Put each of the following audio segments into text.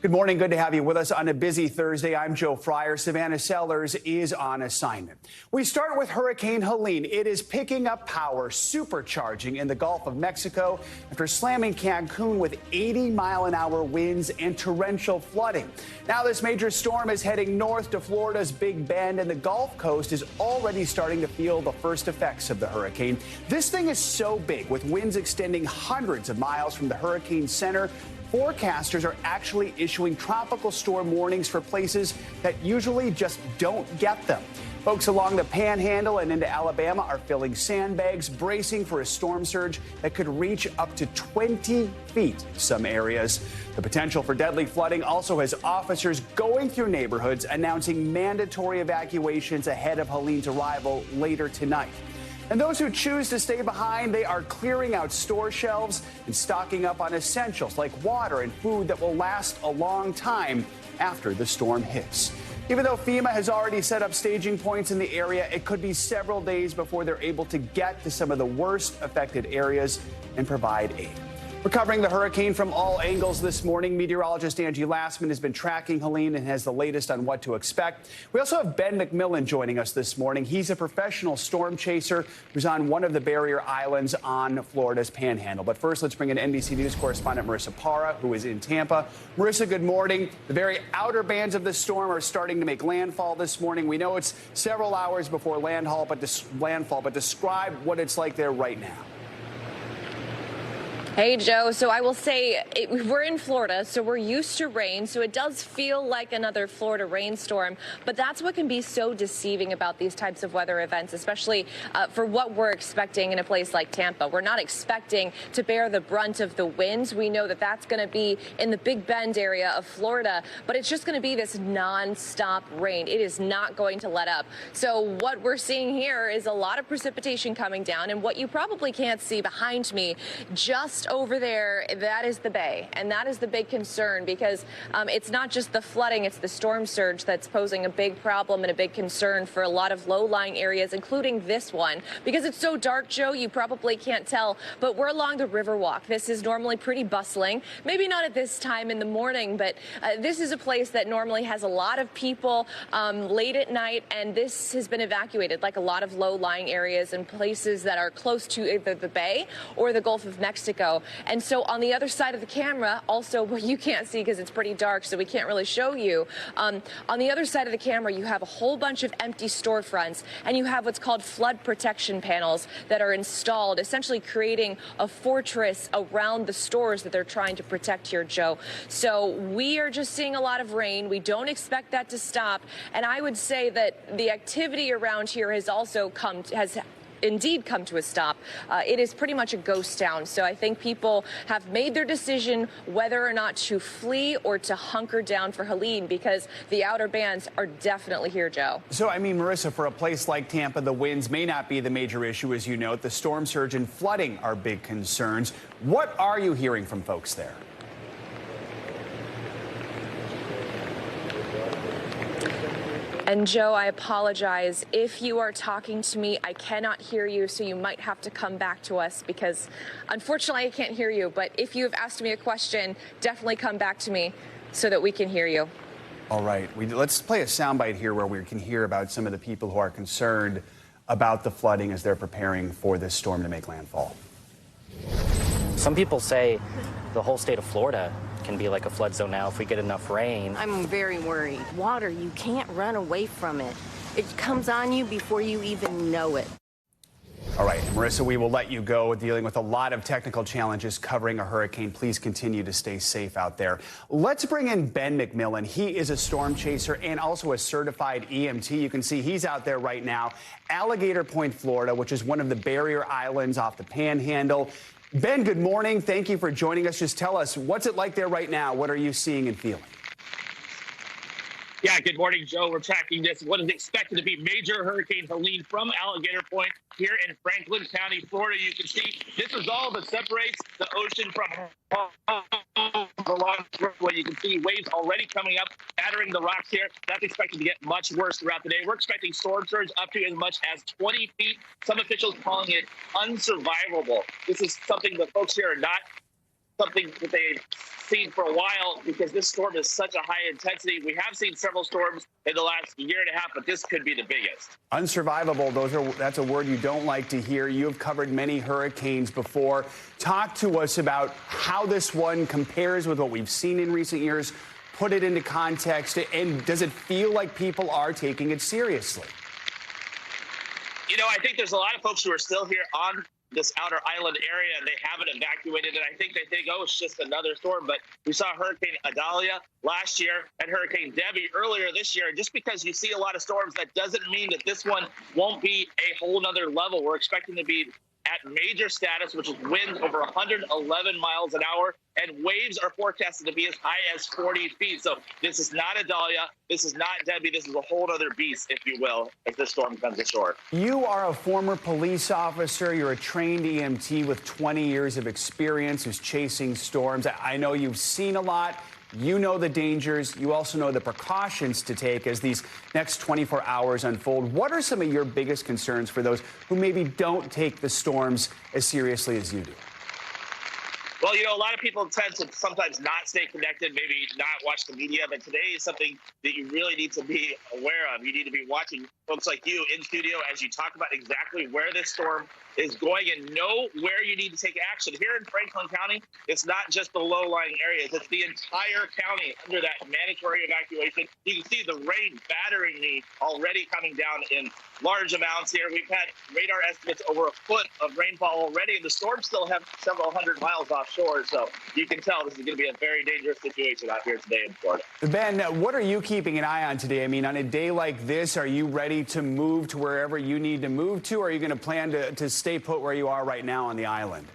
Good morning. Good to have you with us on a busy Thursday. I'm Joe Fryer. Savannah Sellers is on assignment. We start with Hurricane Helene. It is picking up power, supercharging in the Gulf of Mexico after slamming Cancun with 80-mile-an-hour winds and torrential flooding. Now this major storm is heading north to Florida's Big Bend, and the Gulf Coast is already starting to feel the first effects of the hurricane. This thing is so big, with winds extending hundreds of miles from the hurricane center. Forecasters are actually issuing tropical storm warnings for places that usually just don't get them. Folks along the Panhandle and into Alabama are filling sandbags, bracing for a storm surge that could reach up to 20 feet in some areas. The potential for deadly flooding also has officers going through neighborhoods announcing mandatory evacuations ahead of Helene's arrival later tonight. And those who choose to stay behind, they are clearing out store shelves and stocking up on essentials like water and food that will last a long time after the storm hits. Even though FEMA has already set up staging points in the area, it could be several days before they're able to get to some of the worst affected areas and provide aid. We're covering the hurricane from all angles this morning. Meteorologist Angie Lassman has been tracking Helene and has the latest on what to expect. We also have Ben McMillan joining us this morning. He's a professional storm chaser who's on one of the barrier islands on Florida's Panhandle. But first, let's bring in NBC News correspondent Marissa Parra, who is in Tampa. Marissa, good morning. The very outer bands of the storm are starting to make landfall this morning. We know it's several hours before landfall, but describe what it's like there right now. Hey, Joe. So I will say we're in Florida, so we're used to rain. So it does feel like another Florida rainstorm. But that's what can be so deceiving about these types of weather events, especially for what we're expecting in a place like Tampa. We're not expecting to bear the brunt of the winds. We know that that's going to be in the Big Bend area of Florida, but it's just going to be this nonstop rain. It is not going to let up. So what we're seeing here is a lot of precipitation coming down. And what you probably can't see behind me, just over there, that is the bay, and that is the big concern, because it's not just the flooding, it's the storm surge that's posing a big problem and a big concern for a lot of low-lying areas, including this one. Because it's so dark, Joe, you probably can't tell, but we're along the Riverwalk. This is normally pretty bustling, maybe not at this time in the morning, but this is a place that normally has a lot of people late at night, and this has been evacuated, like a lot of low-lying areas and places that are close to either the bay or the Gulf of Mexico. And so on the other side of the camera, also what you can't see because it's pretty dark, so we can't really show you. On the other side of the camera, you have a whole bunch of empty storefronts, and you have what's called flood protection panels that are installed, essentially creating a fortress around the stores that they're trying to protect here, Joe. So we are just seeing a lot of rain. We don't expect that to stop. And I would say that the activity around here has also indeed come to a stop. It is pretty much a ghost town. So I think people have made their decision whether or not to flee or to hunker down for Helene, because the outer bands are definitely here, Joe. So, I mean, Marissa, for a place like Tampa, the winds may not be the major issue, as you note. The storm surge and flooding are big concerns. What are you hearing from folks there? And Joe, I apologize. If you are talking to me, I cannot hear you, so you might have to come back to us, because unfortunately I can't hear you. But if you have asked me a question, definitely come back to me so that we can hear you. All right. Let's play a soundbite here where we can hear about some of the people who are concerned about the flooding as they're preparing for this storm to make landfall. Some people say the whole state of Florida can be like a flood zone now if we get enough rain. I'm very worried. Water, you can't run away from it. It comes on you before you even know it. All right, Marissa, we will let you go. Dealing with a lot of technical challenges covering a hurricane. Please continue to stay safe out there. Let's bring in Ben McMillan. He is a storm chaser and also a certified EMT. You can see he's out there right now. Alligator Point, Florida, which is one of the barrier islands off the Panhandle. Ben, good morning. Thank you for joining us. Just tell us, what's it like there right now? What are you seeing and feeling? Yeah, good morning, Joe. We're tracking this. What is expected to be major Hurricane Helene from Alligator Point here in Franklin County, Florida. You can see this is all that separates the ocean from along where you can see waves already coming up, battering the rocks here. That's expected to get much worse throughout the day. We're expecting storm surge up to as much as 20 feet. Some officials calling it unsurvivable. This is something that folks here are not something that they've seen for a while because this storm is such a high intensity. We have seen several storms in the last year and a half, but this could be the biggest. Unsurvivable, that's a word you don't like to hear. You have covered many hurricanes before. Talk to us about how this one compares with what we've seen in recent years. Put it into context, and does it feel like people are taking it seriously? You know, I think there's a lot of folks who are still here on this outer island area, and they haven't evacuated, and I think they think, oh, it's just another storm. But we saw Hurricane Idalia last year and Hurricane Debbie earlier this year. Just because you see a lot of storms, that doesn't mean that this one won't be a whole nother level. We're expecting to be at major status, which is winds over 111 miles an hour, and waves are forecasted to be as high as 40 feet. So this is not Idalia, this is not Debbie, this is a whole other beast, if you will, as this storm comes ashore. You are a former police officer. You're a trained EMT with 20 years of experience who's chasing storms. I know you've seen a lot. You know the dangers. You also know the precautions to take as these next 24 hours unfold. What are some of your biggest concerns for those who maybe don't take the storms as seriously as you do? Well, you know, a lot of people tend to sometimes not stay connected, maybe not watch the media, but today is something that you really need to be aware of. You need to be watching folks like you in studio as you talk about exactly where this storm is going and know where you need to take action. Here in Franklin County, it's not just the low-lying areas. It's the entire county under that mandatory evacuation. You can see the rain battering me already coming down in large amounts here. We've had radar estimates over a foot of rainfall already, and the storms still have several hundred miles offshore. So you can tell this is going to be a very dangerous situation out here today in Florida. Ben, what are you keeping an eye on today? I mean, on a day like this, are you ready to move to wherever you need to move to, or are you going to plan to stay put where you are right now on the island?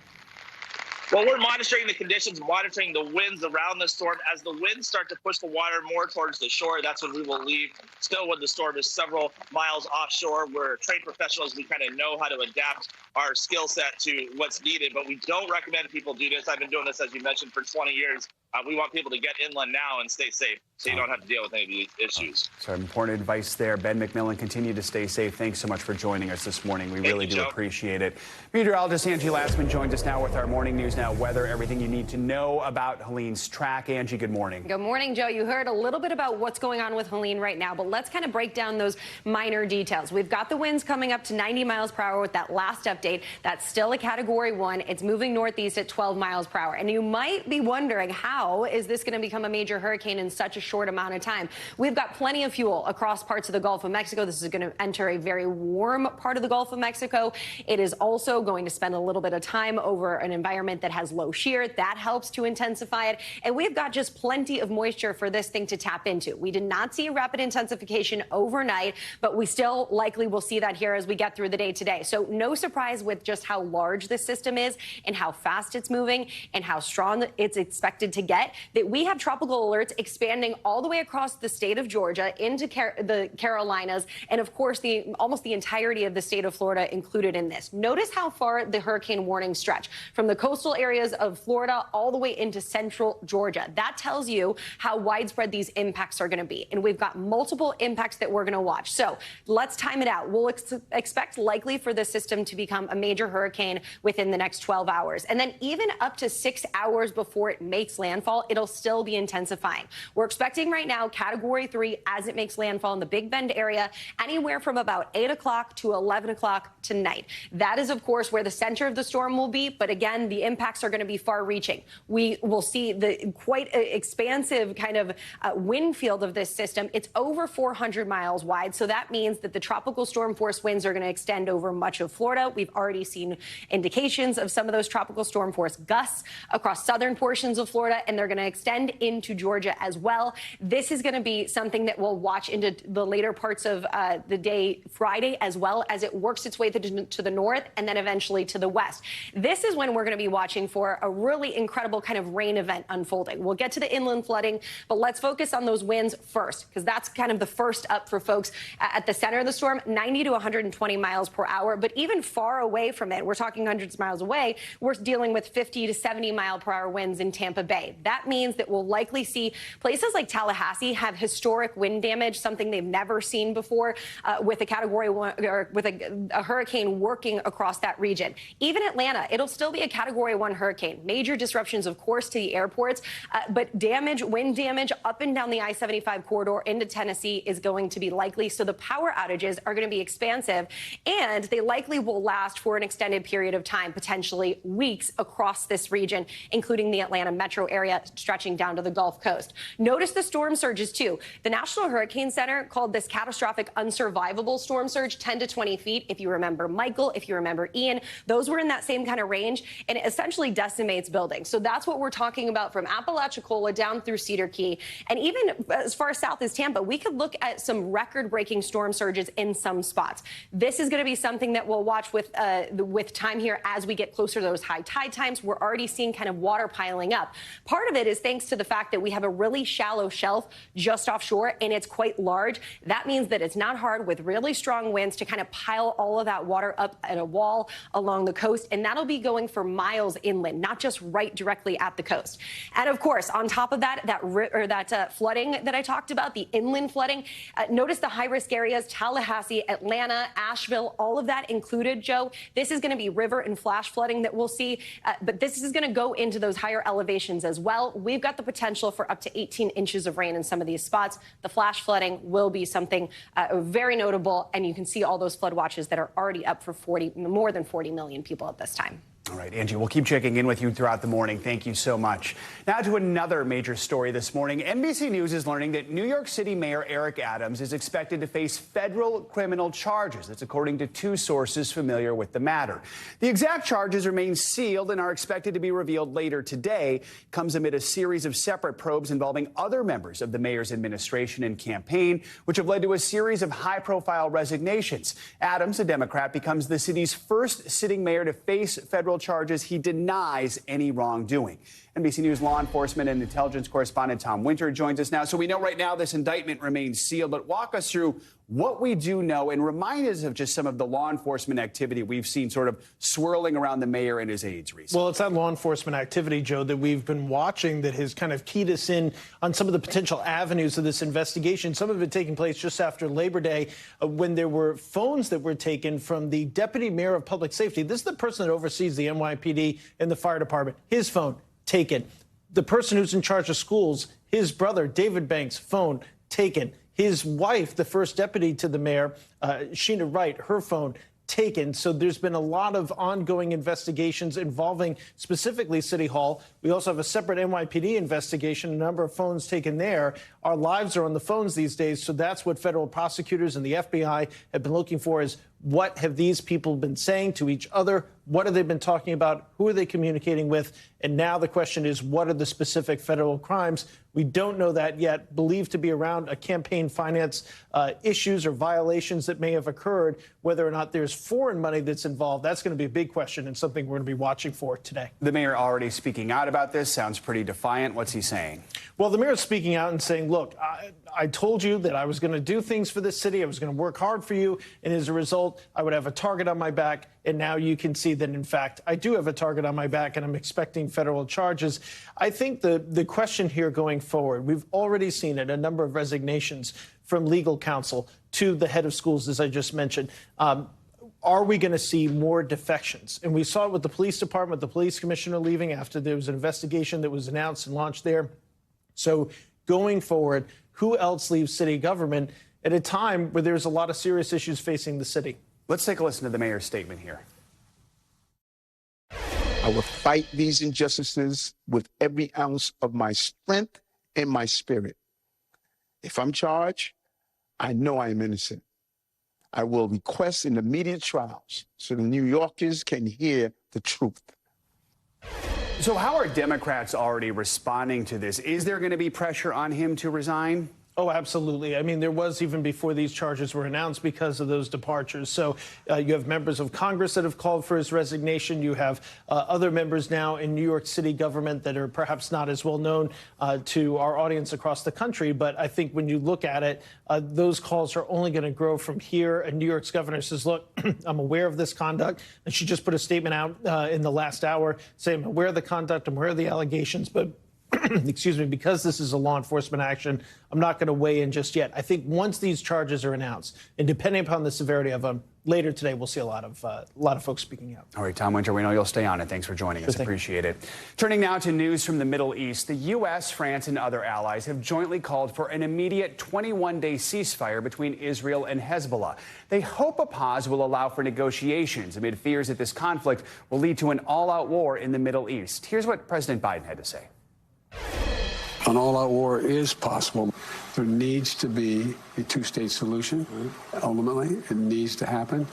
Well, we're monitoring the conditions, monitoring the winds around the storm. As the winds start to push the water more towards the shore, that's when we will leave. Still, when the storm is several miles offshore, we're trained professionals. We kind of know how to adapt our skill set to what's needed, but we don't recommend people do this. I've been doing this, as you mentioned, for 20 years. We want people to get inland now and stay safe so you don't have to deal with any of these issues. So important advice there. Ben McMillan, continue to stay safe. Thanks so much for joining us this morning. We really do appreciate it. Meteorologist Angie Lassman joins us now with our Morning News Now weather, everything you need to know about Helene's track. Angie, good morning. Good morning, Joe. You heard a little bit about what's going on with Helene right now, but let's kind of break down those minor details. We've got the winds coming up to 90 miles per hour with that last update. That's still a Category 1. It's moving northeast at 12 miles per hour. And you might be wondering, how is this going to become a major hurricane in such a short amount of time? We've got plenty of fuel across parts of the Gulf of Mexico. This is going to enter a very warm part of the Gulf of Mexico. It is also going to spend a little bit of time over an environment that has low shear. That helps to intensify it. And we've got just plenty of moisture for this thing to tap into. We did not see a rapid intensification overnight, but we still likely will see that here as we get through the day today. So no surprise with just how large this system is and how fast it's moving and how strong it's expected to get, that we have tropical alerts expanding all the way across the state of Georgia into the Carolinas, and of course almost the entirety of the state of Florida included in this. Notice how far the hurricane warnings stretch from the coastal areas of Florida all the way into central Georgia. That tells you how widespread these impacts are going to be, and we've got multiple impacts that we're going to watch. So let's time it out. We'll expect likely for the system to become a major hurricane within the next 12 hours, and then even up to 6 hours before it makes landfall, it'll still be intensifying. We're expecting right now Category 3 as it makes landfall in the Big Bend area, anywhere from about 8 o'clock to 11 o'clock tonight. That is, of course, where the center of the storm will be. But again, the impacts are going to be far-reaching. We will see the quite expansive kind of wind field of this system. It's over 400 miles wide. So that means that the tropical storm force winds are going to extend over much of Florida. We've already seen indications of some of those tropical storm force gusts across southern portions of Florida, and they're going to extend into Georgia as well. This is going to be something that we'll watch into the later parts of the day Friday, as well as it works its way to the north and then eventually to the west. This is when we're going to be watching for a really incredible kind of rain event unfolding. We'll get to the inland flooding, but let's focus on those winds first, because that's kind of the first up for folks at the center of the storm, 90 to 120 miles per hour. But even far away from it, we're talking hundreds of miles away, we're dealing with 50 to 70 mile per hour winds in Tampa Bay. That means that we'll likely see places like Tallahassee have historic wind damage, something they've never seen before with a Category 1 or with a hurricane working across that region. Even Atlanta, it'll still be a Category 1 hurricane. Major disruptions, of course, to the airports, but wind damage up and down the I-75 corridor into Tennessee is going to be likely. So the power outages are going to be expansive, and they likely will last for an extended period of time, potentially weeks across this region, including the Atlanta metro area stretching down to the Gulf Coast. Notice the storm surges, too. The National Hurricane Center called this catastrophic unsurvivable storm surge 10 to 20 feet. If you remember Michael, if you remember Ian, those were in that same kind of range, and it essentially decimates buildings. So that's what we're talking about from Apalachicola down through Cedar Key. And even as far south as Tampa, we could look at some record-breaking storm surges in some spots. This is going to be something that we'll watch with time here as we get closer to those high tide times. We're already seeing kind of water piling up. Part of it is thanks to the fact that we have a really shallow shelf just offshore, and it's quite large. That means that it's not hard with really strong winds to kind of pile all of that water up at a wall along the coast, and that'll be going for miles inland, not just right directly at the coast. And of course, on top of that, that flooding that I talked about, the inland flooding, notice the high-risk areas, Tallahassee, Atlanta, Asheville, all of that included, Joe. This is going to be river and flash flooding that we'll see, but this is going to go into those higher elevations as well. We've got the potential for up to 18 inches of rain in some of these spots. The flash flooding will be something very notable, and you can see all those flood watches that are already up for more than 40 million people at this time. All right, Angie, we'll keep checking in with you throughout the morning. Thank you so much. Now to another major story this morning. NBC News is learning that New York City Mayor Eric Adams is expected to face federal criminal charges. That's according to two sources familiar with the matter. The exact charges remain sealed and are expected to be revealed later today. Comes amid a series of separate probes involving other members of the mayor's administration and campaign, which have led to a series of high-profile resignations. Adams, a Democrat, becomes the city's first sitting mayor to face federal charges. He denies any wrongdoing. NBC News law enforcement and intelligence correspondent Tom Winter joins us now. So we know right now this indictment remains sealed, but walk us through what we do know and remind us of just some of the law enforcement activity we've seen sort of swirling around the mayor and his aides recently. Well, it's that law enforcement activity, Joe, that we've been watching that has kind of keyed us in on some of the potential avenues of this investigation. Some of it taking place just after Labor Day when there were phones that were taken from the deputy mayor of public safety. This is the person that oversees the NYPD and the fire department. His phone taken. The person who's in charge of schools, his brother, David Banks, phone taken. His wife, the first deputy to the mayor, Sheena Wright, her phone taken. So there's been a lot of ongoing investigations involving specifically City Hall. We also have a separate NYPD investigation, a number of phones taken there. Our lives are on the phones these days, so that's what federal prosecutors and the FBI have been looking for is what have these people been saying to each other? What have they been talking about? Who are they communicating with? And now the question is, what are the specific federal crimes? We don't know that yet, believed to be around a campaign finance issues or violations that may have occurred. Whether or not there's foreign money that's involved, that's going to be a big question and something we're going to be watching for today. The mayor already speaking out about this, sounds pretty defiant. What's he saying? Well, the mayor is speaking out and saying, look, I told you that I was going to do things for this city. I was going to work hard for you. And as a result, I would have a target on my back. And now you can see that, in fact, I do have a target on my back and I'm expecting federal charges. I think the question here going forward, we've already seen it, a number of resignations from legal counsel to the head of schools, as I just mentioned. Are we going to see more defections? And we saw it with the police department, the police commissioner leaving after there was an investigation that was announced and launched there. So going forward, who else leaves city government at a time where there's a lot of serious issues facing the city? Let's take a listen to the mayor's statement here. I will fight these injustices with every ounce of my strength and my spirit. If I'm charged, I know I am innocent. I will request an immediate trials so the New Yorkers can hear the truth. So how are Democrats already responding to this? Is there going to be pressure on him to resign? Oh, absolutely. I mean, there was even before these charges were announced because of those departures. So you have members of Congress that have called for his resignation. You have other members now in New York City government that are perhaps not as well known to our audience across the country. But I think when you look at it, those calls are only going to grow from here. And New York's governor says, look, I'm aware of this conduct. And she just put a statement out in the last hour saying, I'm aware of the conduct, I'm aware of the allegations, but excuse me, because this is a law enforcement action, I'm not going to weigh in just yet. I think once these charges are announced, and depending upon the severity of them, later today we'll see a lot of folks speaking out. All right, Tom Winter, we know you'll stay on it. Thanks for joining us. Appreciate it. Turning now to news from the Middle East, the U.S., France, and other allies have jointly called for an immediate 21-day ceasefire between Israel and Hezbollah. They hope a pause will allow for negotiations amid fears that this conflict will lead to an all-out war in the Middle East. Here's what President Biden had to say. An all-out war is possible. There needs to be a two-state solution. Ultimately, it needs to happen.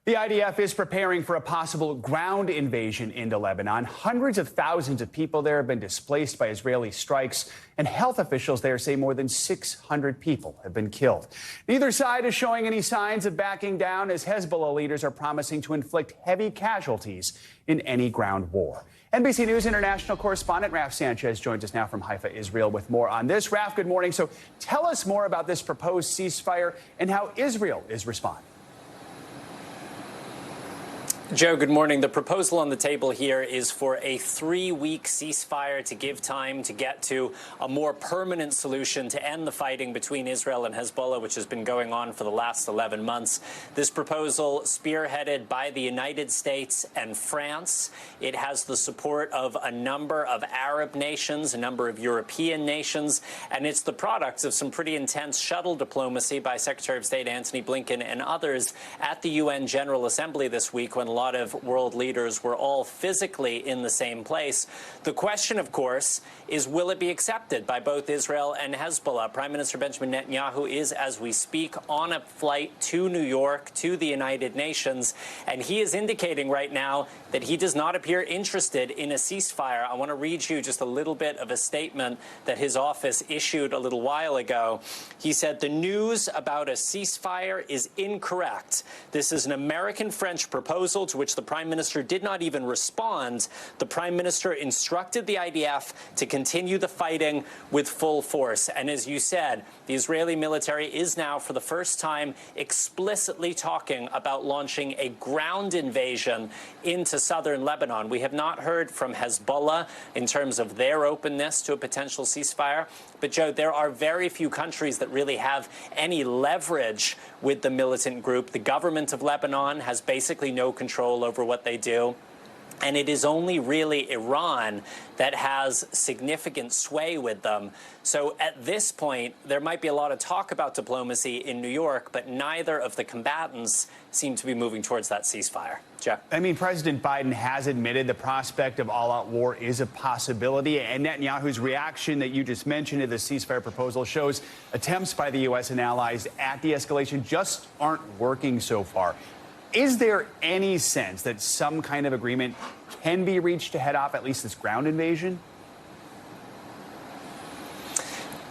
The IDF is preparing for a possible ground invasion into Lebanon. Hundreds of thousands of people there have been displaced by Israeli strikes, and health officials there say more than 600 people have been killed. Neither side is showing any signs of backing down, as Hezbollah leaders are promising to inflict heavy casualties in any ground war. NBC News international correspondent Raf Sanchez joins us now from Haifa, Israel, with more on this. Raf, good morning. So tell us more about this proposed ceasefire and how Israel is responding. Joe, good morning. The proposal on the table here is for a 3-week ceasefire to give time to get to a more permanent solution to end the fighting between Israel and Hezbollah, which has been going on for the last 11 months. This proposal, spearheaded by the United States and France, it has the support of a number of Arab nations, a number of European nations, and it's the product of some pretty intense shuttle diplomacy by Secretary of State Antony Blinken and others at the UN General Assembly this week, when a lot of world leaders were all physically in the same place. The question, of course, is will it be accepted by both Israel and Hezbollah? Prime Minister Benjamin Netanyahu is, as we speak, on a flight to New York, to the United Nations, and he is indicating right now that he does not appear interested in a ceasefire. I want to read you just a little bit of a statement that his office issued a little while ago. He said, "The news about a ceasefire is incorrect. This is an American-French proposal to which the Prime Minister did not even respond. The Prime Minister instructed the IDF to continue the fighting with full force." And as you said, the Israeli military is now, for the first time, explicitly talking about launching a ground invasion into southern Lebanon. We have not heard from Hezbollah in terms of their openness to a potential ceasefire. But, Joe, there are very few countries that really have any leverage with the militant group. The government of Lebanon has basically no control over what they do. And it is only really Iran that has significant sway with them. So at this point, there might be a lot of talk about diplomacy in New York, but neither of the combatants seem to be moving towards that ceasefire. Jeff? I mean, President Biden has admitted the prospect of all-out war is a possibility, and Netanyahu's reaction that you just mentioned to the ceasefire proposal shows attempts by the U.S. and allies at de-escalation just aren't working so far. Is there any sense that some kind of agreement can be reached to head off at least this ground invasion?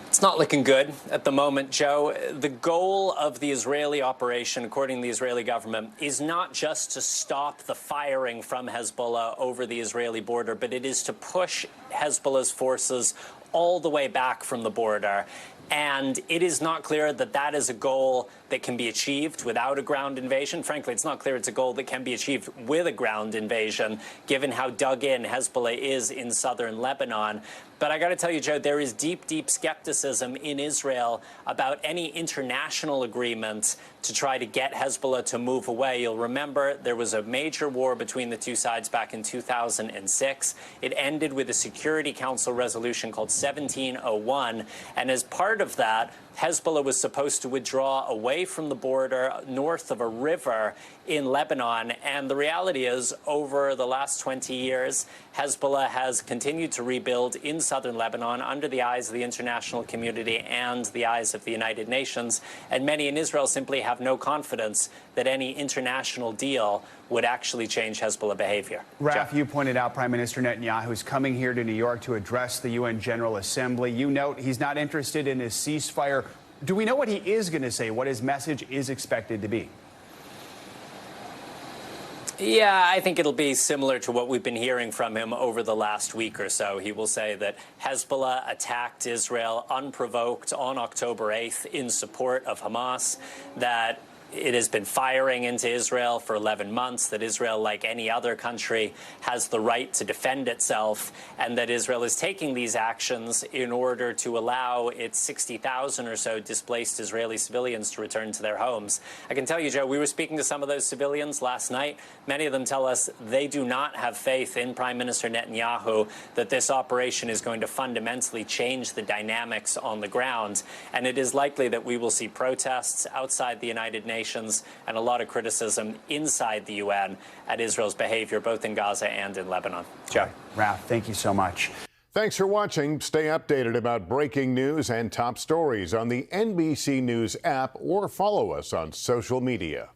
It's not looking good at the moment, Joe. The goal of the Israeli operation, according to the Israeli government, is not just to stop the firing from Hezbollah over the Israeli border, but it is to push Hezbollah's forces all the way back from the border. And it is not clear that that is a goal that can be achieved without a ground invasion. Frankly, it's not clear it's a goal that can be achieved with a ground invasion, given how dug in Hezbollah is in southern Lebanon. But I got to tell you, Joe, there is deep, deep skepticism in Israel about any international agreement to try to get Hezbollah to move away. You'll remember there was a major war between the two sides back in 2006. It ended with a Security Council resolution called 1701. And as part of that, Hezbollah was supposed to withdraw away from the border north of a river in Lebanon. And the reality is, over the last 20 years, Hezbollah has continued to rebuild in southern Lebanon under the eyes of the international community and the eyes of the United Nations. And many in Israel simply have no confidence that any international deal would actually change Hezbollah behavior. Raf, you pointed out Prime Minister Netanyahu is coming here to New York to address the UN General Assembly. You note he's not interested in a ceasefire. Do we know what he is going to say, what his message is expected to be? Yeah, I think it'll be similar to what we've been hearing from him over the last week or so. He will say that Hezbollah attacked Israel unprovoked on October 8th in support of Hamas, that it has been firing into Israel for 11 months, that Israel, like any other country, has the right to defend itself, and that Israel is taking these actions in order to allow its 60,000 or so displaced Israeli civilians to return to their homes. I can tell you, Joe, we were speaking to some of those civilians last night. Many of them tell us they do not have faith in Prime Minister Netanyahu that this operation is going to fundamentally change the dynamics on the ground, and it is likely that we will see protests outside the United Nations and a lot of criticism inside the UN at Israel's behavior, both in Gaza and in Lebanon. Joe. Ralph, thank you so much. Thanks for watching. Stay updated about breaking news and top stories on the NBC News app or follow us on social media.